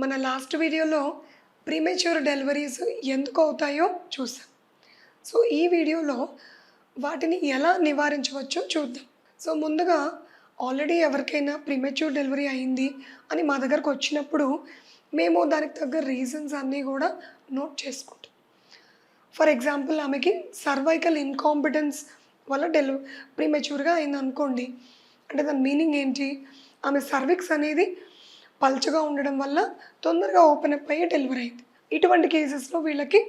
మన లాస్ట్ వీడియోలో premature deliveries ఎందుకు అవుతాయో చూసాం. సో ఈ వీడియోలో వాటిని ఎలా నివారించవచ్చో చూద్దాం. సో ముందుగా ఆల్రెడీ ఎవరికైనా ప్రీమెచ్యూర్ డెలివరీ అయింది అని మా దగ్గరకు వచ్చినప్పుడు మేము దానికి తగ్గ రీజన్స్ అన్నీ కూడా నోట్ చేసుకుంటాం. ఫర్ ఎగ్జాంపుల్, ఆమెకి సర్వైకల్ ఇన్కాంపిటెన్స్ వల్ల ప్రీమెచ్యూర్గా అయింది అనుకోండి. అంటే దాని మీనింగ్ ఏంటి? ఆమె సర్విక్స్ అనేది పల్చగా ఉండడం వల్ల తొందరగా ఓపెన్ అప్ అయ్యి డెలివరీ అయింది. ఇటువంటి కేసెస్లో వీళ్ళకి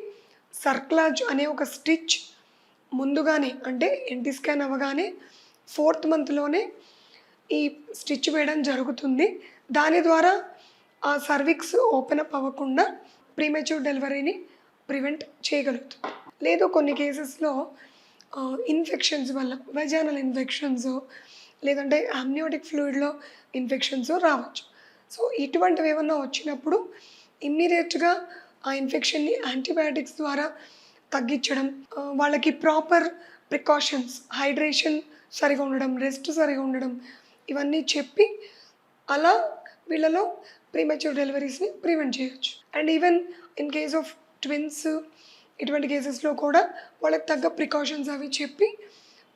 సర్క్లాజ్ అనే ఒక స్టిచ్ ముందుగానే, అంటే ఎన్టీ స్కాన్ అవ్వగానే 4th మంత్లోనే ఈ స్టిచ్ వేయడం జరుగుతుంది. దాని ద్వారా ఆ సర్విక్స్ ఓపెన్ అప్ అవ్వకుండా ప్రీమెచ్యూర్ డెలివరీని ప్రివెంట్ చేయగలుగుతుంది. లేదు కొన్ని కేసెస్లో ఇన్ఫెక్షన్స్ వల్ల వెజానల్ ఇన్ఫెక్షన్స్, లేదంటే అమ్నియోటిక్ ఫ్లూయిడ్లో ఇన్ఫెక్షన్స్ రావచ్చు. సో ఇటువంటివి ఏమన్నా వచ్చినప్పుడు ఇమ్మీడియట్గా ఆ ఇన్ఫెక్షన్ని యాంటీబయాటిక్స్ ద్వారా తగ్గించడం, వాళ్ళకి ప్రాపర్ ప్రికాషన్స్, హైడ్రేషన్ సరిగా ఉండడం, రెస్ట్ సరిగా ఉండడం, ఇవన్నీ చెప్పి అలా వీళ్ళలో ప్రీమెచ్యూర్ డెలివరీస్ని ప్రివెంట్ చేయొచ్చు. And even in case of twins, ఇటువంటి కేసెస్లో కూడా వాళ్ళకి తగ్గ ప్రికాషన్స్ అవి చెప్పి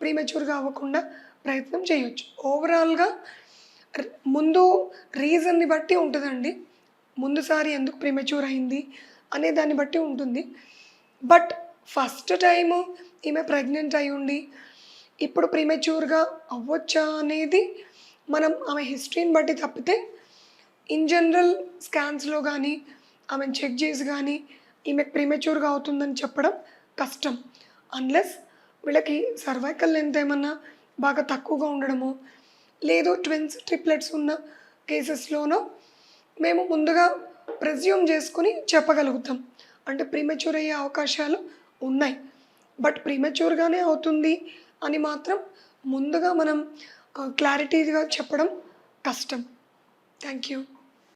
ప్రీమెచ్యూర్గా అవ్వకుండా ప్రయత్నం చేయొచ్చు. ఓవరాల్గా ముందు రీజన్ని బట్టి ఉంటుందండి. ముందుసారి ఎందుకు ప్రీమెచ్యూర్ అయింది అనే దాన్ని బట్టి ఉంటుంది. బట్ ఫస్ట్ టైము ఈమె ప్రెగ్నెంట్ అయి ఉండి ఇప్పుడు ప్రీమెచ్యూర్గా అవ్వచ్చా అనేది మనం ఆమె హిస్టరీని బట్టి తప్పితే ఇన్ జనరల్ స్కాన్స్లో కానీ ఆమెను చెక్ చేసి కానీ ఈమెకు ప్రీమెచ్యూర్గా అవుతుందని చెప్పడం కష్టం. అన్లెస్ వీళ్ళకి సర్వైకల్ లెంత్ ఏమన్నా బాగా తక్కువగా ఉండడమో, లేదు ట్విన్స్, ట్రిప్లెట్స్ ఉన్న కేసెస్లోనో మేము ముందుగా ప్రెజ్యూమ్ చేసుకుని చెప్పగలుగుతాం. అంటే ప్రీమెచ్యూర్ అయ్యే అవకాశాలు ఉన్నాయి. బట్ ప్రీమెచ్యూర్గానే అవుతుంది అని మాత్రం ముందుగా మనం క్లారిటీగా చెప్పడం కష్టం. Thank you.